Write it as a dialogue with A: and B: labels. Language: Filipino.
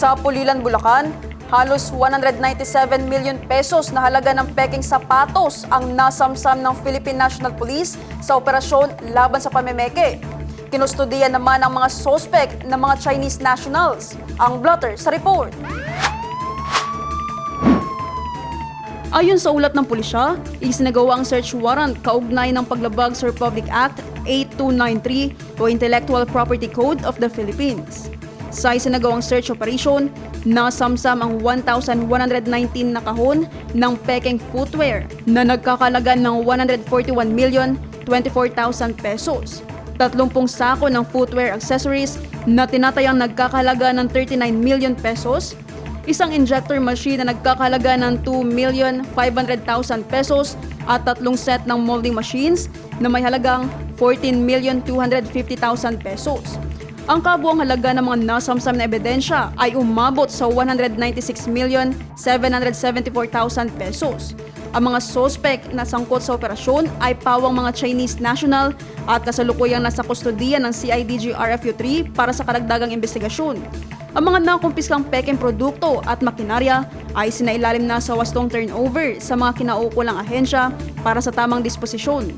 A: Sa Pulilan, Bulacan, halos 197 million pesos na halaga ng peking sapatos ang nasamsam ng Philippine National Police sa operasyon laban sa pamemeke. Kinustudiyan naman ang mga suspect na mga Chinese nationals. Ang blotter sa report. Ayon sa ulat ng pulisya, isinagawa ang search warrant kaugnay ng paglabag sa Republic Act 8293 o Intellectual Property Code of the Philippines. Sa isinagawang search operation, nasamsam ang 1,119 na kahon ng peking footwear na nagkakalaga ng 141,024,000 pesos. 30 sako ng footwear accessories na tinatayang nagkakalaga ng 39 million pesos, isang injector machine na nagkakalaga ng 2,500,000 pesos at 3 set ng molding machines na may halagang 14,250,000 pesos. Ang kabuang halaga ng mga nasamsam na ebidensya ay umabot sa 196,774,000 pesos. Ang mga suspect na sangkot sa operasyon ay pawang mga Chinese national at kasalukuyang nasa kustodiya ng CIDG RFU3 para sa karagdagang investigasyon. Ang mga nakumpiskang peking produkto at makinarya ay sinailalim na sa wastong turnover sa mga kinaukulang ahensya para sa tamang disposisyon.